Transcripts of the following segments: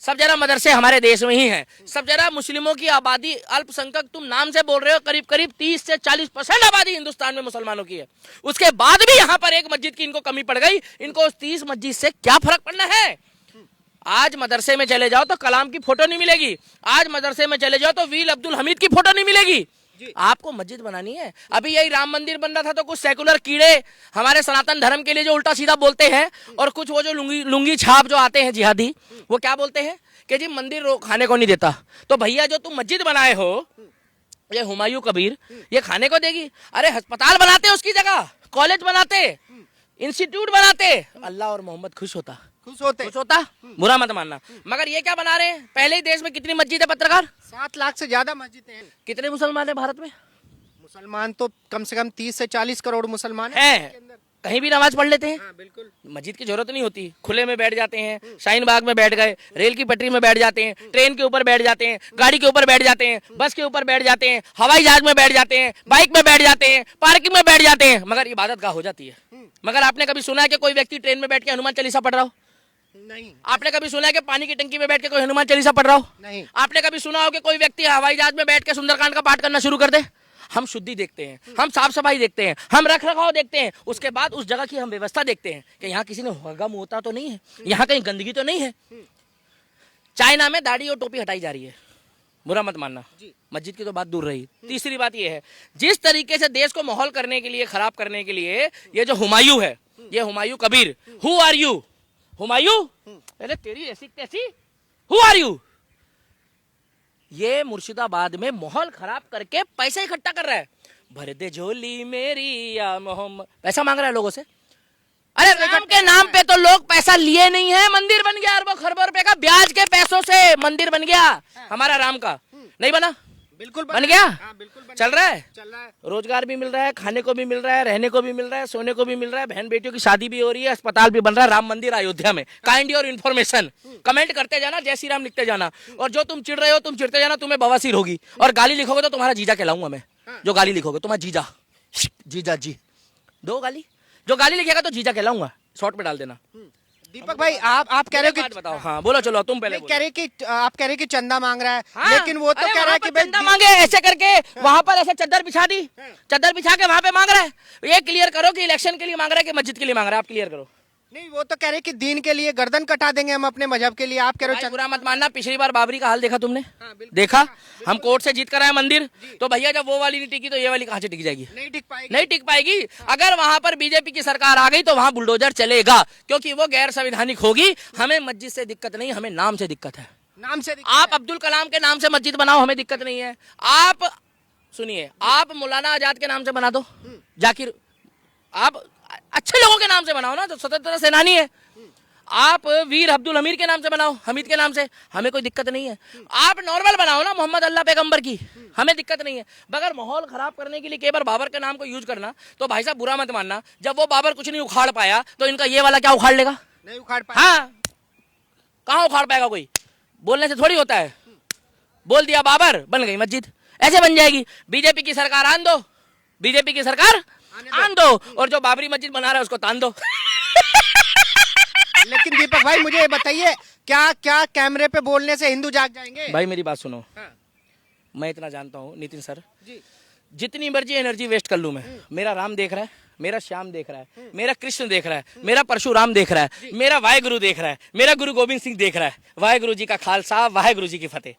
सब जरा मदरसे हमारे देश में ही हैं। सब जरा मुस्लिमों की आबादी अल्पसंख्यक तुम नाम से बोल रहे हो, करीब करीब 30 से 40% आबादी हिंदुस्तान में मुसलमानों की है। उसके बाद भी यहाँ पर एक मस्जिद की इनको कमी पड़ गई। इनको उस 30 मस्जिद से क्या फर्क पड़ना है? आज मदरसे में चले जाओ तो कलाम की फोटो नहीं मिलेगी, आज मदरसे में चले जाओ तो वीर अब्दुल हमीद की फोटो नहीं मिलेगी। आपको मस्जिद बनानी है। अभी यही राम मंदिर बन रहा था तो कुछ सेकुलर कीड़े हमारे सनातन धर्म के लिए जो उल्टा सीधा बोलते हैं, और कुछ वो जो लुंगी छाप जो आते हैं जिहादी, वो क्या बोलते हैं कि जी मंदिर खाने को नहीं देता। तो भैया जो तुम मस्जिद बनाए हो, ये हुमायूं कबीर, ये खाने को देगी? अरे अस्पताल बनाते उसकी जगह, कॉलेज बनाते, इंस्टीट्यूट बनाते, अल्लाह और मोहम्मद खुश होता, बुरा मत मानना। मगर ये क्या बना रहे हैं? पहले ही देश में कितनी मस्जिद है पत्रकार? 7 लाख से ज्यादा मस्जिदें हैं। कितने मुसलमान है भारत में? मुसलमान तो कम से कम 30 से 40 करोड़ मुसलमान हैं। कहीं भी नमाज पढ़ लेते हैं। हाँ, बिल्कुल। मस्जिद की जरूरत नहीं होती, खुले में बैठ जाते हैं, शाहीन बाग में बैठ गए, रेल की पटरी में बैठ जाते हैं, ट्रेन के ऊपर बैठ जाते हैं, गाड़ी के ऊपर बैठ जाते हैं, बस के ऊपर बैठ जाते हैं, हवाई जहाज में बैठ जाते हैं, बाइक में बैठ जाते हैं, पार्किंग में बैठ जाते हैं, मगर इबादत गाह हो जाती है। मगर आपने कभी सुना है कि कोई व्यक्ति ट्रेन में बैठ के हनुमान चालीसा पढ़ रहा हो? नहीं। आपने कभी सुना है कि पानी की टंकी में बैठ के कोई हनुमान चालीसा पढ़ रहा हो? नहीं। आपने कभी सुना हो कि कोई व्यक्ति हवाई जहाज में बैठ के सुंदरकांड का पाठ करना शुरू कर दे? हम शुद्धि देखते हैं, हम साफ सफाई देखते हैं, हम रख रखाव देखते हैं, उसके बाद उस जगह की हम व्यवस्था देखते हैं कि यहाँ किसी ने हगम होता तो नहीं है, यहाँ कहीं गंदगी तो नहीं है। चाइना में दाढ़ी और टोपी हटाई जा रही है, बुरा मत मानना, मस्जिद की तो बात दूर रही। तीसरी बात यह है, जिस तरीके से देश को माहौल करने के लिए, खराब करने के लिए ये जो हुमायूं है, ये Humayun Kabir, who are you? Humayun, अरे तेरी ऐसी कैसी, हु आर यू? ये मुर्शिदाबाद में माहौल खराब करके पैसा इकट्ठा कर रहा है। भर दे झोली मेरी या मोहम्मद, पैसा मांग रहा है लोगों से। अरे राम के नाम पे तो लोग पैसा लिए नहीं है, मंदिर बन गया अरबों खरबों रुपए का, ब्याज के पैसों से मंदिर बन गया हमारा राम का। नहीं बना? बिल्कुल बन गया। हाँ, बिल्कुल बन चल रहा है, चल रहा है। रोजगार भी मिल रहा है, खाने को भी मिल रहा है, रहने को भी मिल रहा है, सोने को भी मिल रहा है, बहन बेटियों की शादी भी हो रही है, अस्पताल भी बन रहा है, राम मंदिर अयोध्या में। काइंड योर इन्फॉर्मेशन, कमेंट करते जाना, जय श्री राम लिखते जाना, और जो तुम चिढ़ रहे हो तुम चिढ़ते जाना, तुम्हें बवासीर होगी। और गाली लिखोगे तो तुम्हारा जीजा कहलाऊंगा मैं। जो गाली लिखोगे तुम्हारा जीजा, जीजा जी दो गाली, जो गाली लिखेगा तो जीजा कहलाऊंगा, शॉर्ट में डाल देना। दीपक भाई, आप कह रहे हो कि बताओ, हाँ बोलो, चलो तुम पहले। आप कह रहे कि चंदा मांग रहा है, हाँ, लेकिन वो तो कह रहा है कि भाई चंदा मांगे ऐसे करके, वहां पर ऐसे चद्दर बिछा दी, चद्दर बिछा के वहां पे मांग रहा है। ये क्लियर करो कि इलेक्शन के लिए मांग रहा है कि मस्जिद के लिए मांग रहा है, आप क्लियर करो। नहीं, वो तो कह रहे कि दीन के लिए गर्दन कटा देंगे हम अपने मजहब के लिए। आप कह रहे हो बुरा मत मानना, पिछली बार बाबरी का हाल देखा तुमने? हाँ, देखा, हम कोर्ट से जीत कर आए मंदिर, तो भैया जब वो वाली नहीं टिकी तो ये वाली कहाँ से टिक जाएगी? नहीं टिक पाएगी, नहीं टिक पाएगी। अगर वहां पर बीजेपी की सरकार आ गई तो वहां बुलडोजर चलेगा, क्योंकि वो गैर संवैधानिक होगी। हमें मस्जिद से दिक्कत नहीं, हमें नाम से दिक्कत है। नाम से आप अब्दुल कलाम के नाम से मस्जिद बनाओ, हमें दिक्कत नहीं है। आप सुनिए, आप मौलाना आजाद के नाम से बना दो, जाकिर, आप अच्छे लोगों के नाम से बनाओ ना, जो स्वतंत्रता सेनानी है। आप वीर अब्दुल हमीद के नाम से बनाओ, हमीद के नाम से, हमें कोई दिक्कत नहीं है। आप नॉर्मल बनाओ ना, मोहम्मद अल्लाह पैगंबर की, हमें दिक्कत नहीं है। मगर माहौल खराब करने के लिए केवल बाबर के नाम को यूज करना, तो भाई साहब बुरा मत मानना, जब वो बाबर कुछ नहीं उखाड़ पाया तो इनका ये वाला क्या उखाड़ लेगा? नहीं उखाड़ पाएगा। हाँ, कहाँ उखाड़ पाएगा कोई? बोलने से थोड़ी होता है। बोल दिया बाबर, बन गई मस्जिद, ऐसे बन जाएगी। बीजेपी की सरकार आन दो, बीजेपी की सरकार आन दो, और जो बाबरी मस्जिद बना रहा है उसको तान दो। लेकिन दीपक भाई, मुझे बताइए, क्या कैमरे पे बोलने से हिंदू जाग जाएंगे? भाई मेरी बात सुनो, हाँ। मैं इतना जानता हूँ नितिन सर, जी। जितनी मर्जी एनर्जी वेस्ट कर लूं मैं, मेरा राम देख रहा है, मेरा श्याम देख रहा है, मेरा कृष्ण देख रहा है, मेरा परशुराम देख रहा है, मेरा वाहेगुरु देख रहा है, मेरा गुरु गोविंद सिंह देख रहा है। वाहेगुरु जी का खालसा, वाहेगुरु जी की फतेह।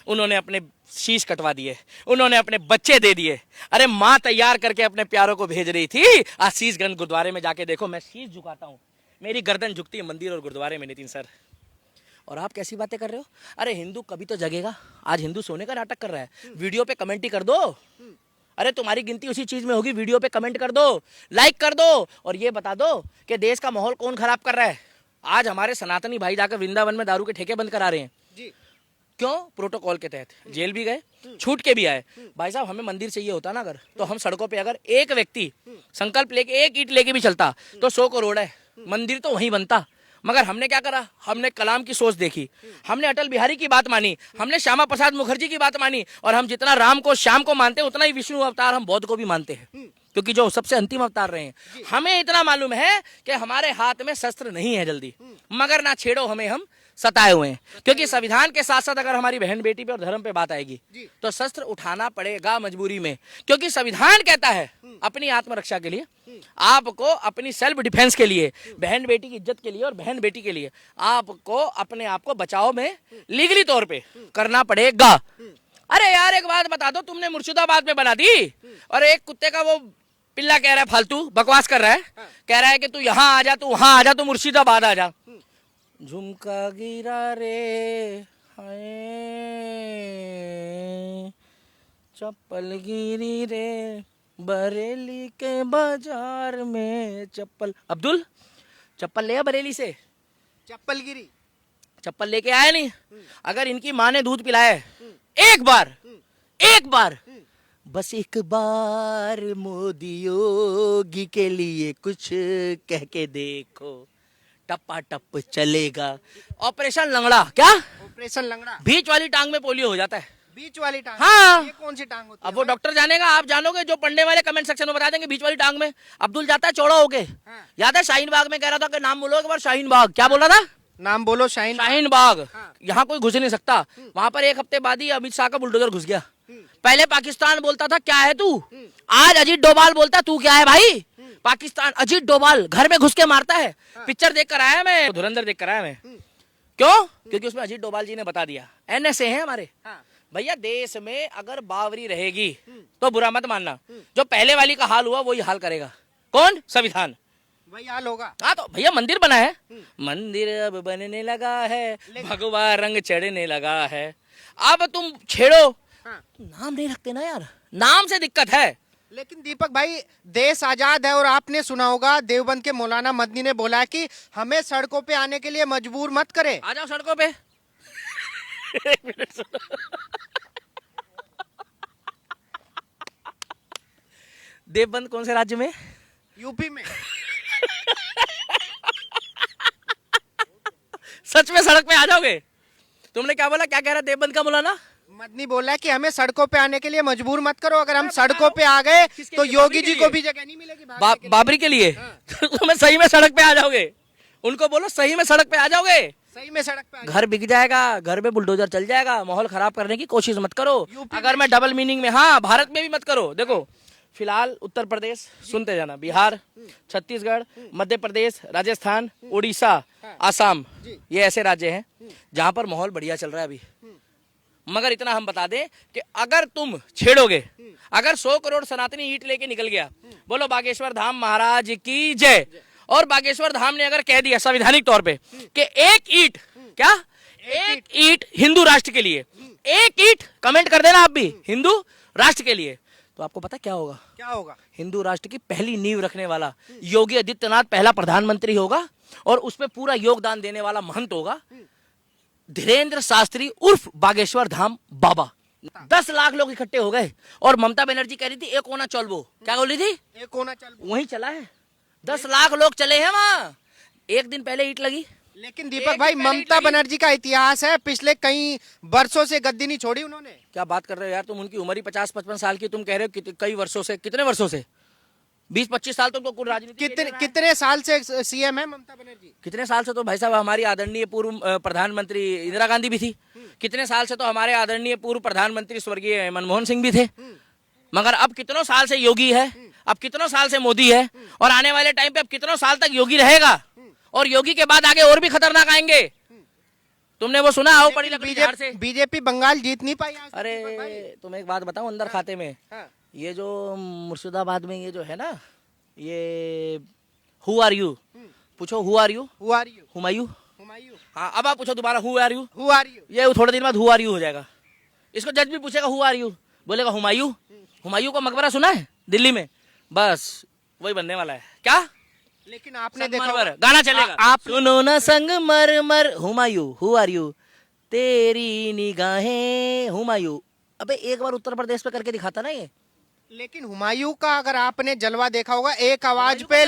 उन्होंने अपने शीश कटवा दिए, उन्होंने अपने बच्चे दे दिए। अरे माँ तैयार करके अपने प्यारों को भेज रही थी। आशीषगंज गुरुद्वारे में जाके देखो, मैं शीश झुकाता हूँ, मेरी गर्दन झुकती है मंदिर और गुरुद्वारे में, नितिन सर। और आप कैसी बातें कर रहे हो? अरे हिंदू कभी तो जगेगा। आज हिंदू सोने का नाटक कर रहा है, वीडियो पे कमेंट ही कर दो। अरे तुम्हारी गिनती उसी चीज में होगी, वीडियो पे कमेंट कर दो, लाइक कर दो, और ये बता दो कि देश का माहौल कौन खराब कर रहा है। आज हमारे सनातनी भाई जाकर वृंदावन में दारू के ठेके बंद करा रहे हैं। जी। क्यों? प्रोटोकॉल के तहत। जेल भी गए, छूट के भी आए। भाई साहब, हमें मंदिर चाहिए होता ना अगर, तो हम सड़कों पे अगर एक व्यक्ति संकल्प लेके एक ईंट लेके भी चलता तो 100 करोड़ है, मंदिर तो वहीं बनता। मगर हमने क्या करा? हमने कलाम की सोच देखी, हमने अटल बिहारी की बात मानी, हमने श्यामा प्रसाद मुखर्जी की बात मानी, और हम जितना राम को श्याम को मानते हैं उतना ही विष्णु अवतार हम बौद्ध को भी मानते हैं, क्योंकि जो सबसे अंतिम अवतार रहे हैं। हमें इतना मालूम है कि हमारे हाथ में शस्त्र नहीं है जल्दी, मगर ना छेड़ो हमें, हम सताए हुए हैं। क्योंकि संविधान के साथ साथ अगर हमारी बहन बेटी पे और धर्म पे बात आएगी तो शस्त्र उठाना पड़ेगा मजबूरी में, क्योंकि संविधान कहता है अपनी आत्मरक्षा के लिए, आपको अपनी सेल्फ डिफेंस के लिए, बहन बेटी की इज्जत के लिए और बहन बेटी के लिए आपको अपने आप को बचाव में लीगली तौर पे करना पड़ेगा। अरे यार एक बात बता दो, तुमने मुर्शिदाबाद में बना दी और एक कुत्ते का वो पिल्ला कह रहा है फालतू बकवास कर रहा है, कह रहा है कि तू यहाँ आ जा, तू वहां आ जा, तू मुर्शिदाबाद आ जा। झुमका गिरा रे हाय, चप्पल गिरी रे बरेली के बाजार में चप्पल। अब्दुल चप्पल ले बरेली से, चप्पल गिरी, चप्पल लेके आया नहीं। अगर इनकी माँ ने दूध पिलाया एक बार बस एक बार मोदी योगी के लिए कुछ कह के देखो, टप्पा टप चलेगा। ऑपरेशन लंगड़ा, क्या ऑपरेशन लंगड़ा, बीच वाली टांग में पोलियो हो जाता है। बीच वाली टांग? हाँ। ये कौन सी टांग होती है? अब वो डॉक्टर जानेगा, आप जानोगे, जो पढ़ने वाले कमेंट सेक्शन में बता देंगे बीच वाली टांग में। अब्दुल जाता है चौड़ा होके, याद है शाहीन बाग में कह रहा था कि नाम बोलो एक बार, शाहीन बाग, क्या बोल रहा था? नाम बोलो शाहीन बाग। यहाँ कोई घुस नहीं सकता। वहां पर एक हफ्ते बाद ही अमित शाह का बुलडोजर घुस गया। पहले पाकिस्तान बोलता था क्या है तू, आज अजीत डोभाल बोलता तू क्या है भाई। पाकिस्तान अजीत डोभाल घर में घुस के मारता है। पिक्चर देख कर आया मैं, धुरंधर देख कर आया मैं। क्यों? क्योंकि उसमें अजीत डोभाल जी ने बता दिया, एनएसए है हमारे भैया। देश में अगर बावरी रहेगी तो बुरा मत मानना, जो पहले वाली का हाल हुआ वही हाल करेगा। कौन? संविधान, वही हाल होगा। हाँ तो भैया मंदिर बना है, मंदिर अब बनने लगा है, भगवा रंग चढ़ने लगा है। अब तुम छेड़ो, नाम नहीं रखते ना यार, नाम से दिक्कत है। लेकिन दीपक भाई, देश आजाद है और आपने सुना होगा देवबंद के मौलाना मदनी ने बोला है कि हमें सड़कों पे आने के लिए मजबूर मत करे। आ जाओ सड़कों पे। एक मिनट सुनो। देवबंद कौन से राज्य में? यूपी में। सच में सड़क पे आ जाओगे? तुमने क्या बोला, क्या कह रहा देवबंद का मौलाना? मदनी बोला है कि हमें सड़कों पे आने के लिए मजबूर मत करो। अगर हम सड़कों पे आ गए तो योगी जी को भी जगह नहीं मिलेगी बाबरी के लिए। तुम्हें सही में सड़क पे आ जाओगे, उनको बोलो सही में सड़क पे आ जाओगे। सही में सड़क पे घर बिक जाएगा, घर में बुलडोजर चल जाएगा। माहौल खराब करने की कोशिश मत करो। अगर मैं डबल मीनिंग में, हाँ भारत में भी मत करो। देखो फिलहाल उत्तर प्रदेश सुनते जाना, बिहार, छत्तीसगढ़, मध्य प्रदेश, राजस्थान, उड़ीसा, आसाम, ये ऐसे राज्य हैं जहां पर माहौल बढ़िया चल रहा है अभी। मगर इतना हम बता दें कि अगर तुम छेड़ोगे, अगर 100 करोड़ सनातनी ईंट लेके निकल गया, बोलो बागेश्वर धाम महाराज की जय। और बागेश्वर धाम ने अगर कह दिया संवैधानिक तौर पे कि एक ईंट, क्या एक ईंट हिंदू राष्ट्र के लिए, एक ईंट, कमेंट कर देना आप भी, हिंदू राष्ट्र के लिए, तो आपको पता क्या होगा? क्या होगा? हिंदू राष्ट्र की पहली नींव रखने वाला योगी आदित्यनाथ पहला प्रधानमंत्री होगा और उसमें पूरा योगदान देने वाला महंत होगा धीरेन्द्र शास्त्री उर्फ बागेश्वर धाम बाबा। 10 लाख लोग इकट्ठे हो गए और ममता बनर्जी कह रही थी एक कोना चल, वो क्या बोल रही थी? एक कोना चल, वहीं चला है। 10 लाख लोग चले हैं वहां, एक दिन पहले ईंट लगी। लेकिन दीपक भाई, ममता बनर्जी का इतिहास है, पिछले कई वर्षों से गद्दी नहीं छोड़ी उन्होंने। क्या बात कर रहे हो यार तुम, उनकी उम्र ही 50-55 साल की, तुम कह रहे हो कई वर्षों से। कितने वर्षों से? 20-25 साल तुमको कुल राजनीति। कितने साल से सीएम है ममता बनर्जी? कितने साल से तो भाई साहब हमारी आदरणीय पूर्व प्रधानमंत्री इंदिरा गांधी भी थी। कितने साल से तो हमारे आदरणीय पूर्व प्रधानमंत्री स्वर्गीय मनमोहन सिंह भी थे। मगर अब कितनों साल से योगी है, अब कितनों साल से मोदी है, और आने वाले टाइम पे अब कितनों साल तक योगी रहेगा। और योगी के बाद आगे और भी खतरनाक आएंगे। तुमने वो सुना हो पड़ी लकड़ी झाड़ से? बीजेपी बंगाल जीत नहीं पाई। अरे तुम एक बात बताओ, अंदर खाते में ये जो मुर्शिदाबाद में ये जो है ना, ये हु आर यू, पूछो हु आर यू, हुमायूं। हाँ अब आप पूछो दोबारा हु आर यू, ये थोड़े दिन बाद हु आर यू हो जाएगा। इसको जज भी पूछेगा हु आर यू, बोलेगा हुमायूं। हुमायूं का मकबरा सुना है दिल्ली में? बस वही बनने वाला है। क्या? लेकिन आपने देखा गाना चलेगा, आप सुनो ना संगमरमर, हुमायूं हु आर यू, तेरी निगाहें हुमायूं। अबे एक बार उत्तर प्रदेश पे करके दिखाता ना ये। लेकिन हुमायूं का अगर आपने जलवा देखा होगा, एक आवाज पे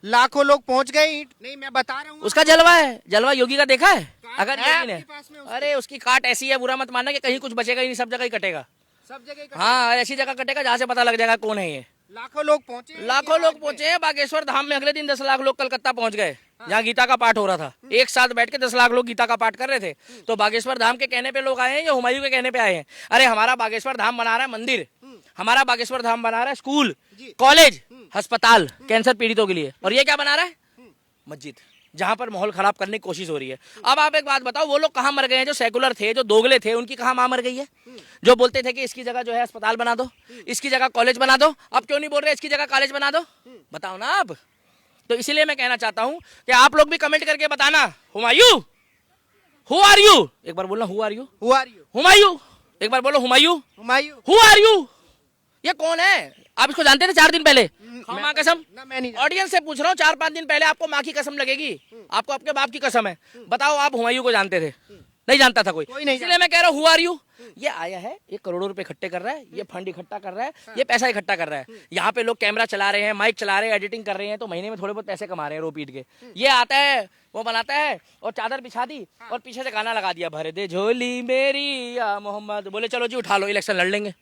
लाखों लोग पहुंच गए। नहीं मैं बता रहा हूँ, उसका जलवा है। जलवा योगी का देखा है? अगर योगी ने, अरे उसकी काट ऐसी है, बुरा मत मानना कि कहीं कुछ बचेगा ही नहीं, सब जगह ही कटेगा। सब जगह हाँ, ऐसी जगह कटेगा जहाँ से पता लग जाएगा कौन है ये। लाखों लोग पहुंचे हैं लाखों इनकी लोग आवाज में। पहुंचे हैं बागेश्वर धाम में। अगले दिन 10 लाख लोग कलकत्ता पहुंच गए, जहाँ गीता का पाठ हो रहा था। एक साथ बैठ के 10 लाख लोग गीता का पाठ कर रहे थे। तो बागेश्वर धाम के कहने पे लोग आए हैं या हुमायूं के कहने पे आए हैं? अरे हमारा बागेश्वर धाम बना रहा है मंदिर, हमारा बागेश्वर धाम बना रहा है स्कूल, कॉलेज, अस्पताल कैंसर पीड़ितों के लिए, और ये क्या बना रहा है? मस्जिद, जहां पर माहौल खराब करने की कोशिश हो रही है। अब आप एक बात बताओ, वो लोग कहाँ मर गए हैं जो सेकुलर थे, जो दोगले थे, उनकी कहाँ मां मर गई है? जो बोलते थे कि इसकी जगह जो है अस्पताल बना दो, इसकी जगह कॉलेज बना दो, अब क्यों नहीं बोल रहे इसकी जगह कॉलेज बना दो? बताओ ना आप। तो इसीलिए मैं कहना चाहता हूं कि आप लोग भी कमेंट करके बताना, हुमायूं, हु आर यू? एक बार बोलना, who are you? Who are you? Humayun, एक बार बोलो, Humayun, Humayun. Who are you? ये कौन है? आप इसको जानते थे 4 दिन पहले? हाँ, माँ कसम, ना मैं नहीं ऑडियंस से पूछ रहा हूँ, 4-5 दिन पहले आपको माँ की कसम लगेगी, आपको आपके बाप की कसम है। बताओ, आप हुमायूं को जानते थे? नहीं जानता था कोई नहीं इसलिए मैं कह रहा हूँ, हु आर यू? ये आया है, ये करोड़ों रुपए इकट्ठे कर रहा है, ये फंड इकट्ठा कर रहा है, ये पैसा इकट्ठा कर रहा है। यहाँ पे लोग कैमरा चला रहे हैं, माइक चला रहे हैं, एडिटिंग कर रहे हैं, तो महीने में थोड़े बहुत पैसे कमा रहे हैं रो पीट के। ये आता है, वो बनाता है, और चादर बिछा दी और पीछे से गाना लगा दिया, भर दे झोली मेरी या मोहम्मद, बोले चलो जी उठा लो, इलेक्शन लड़ लेंगे।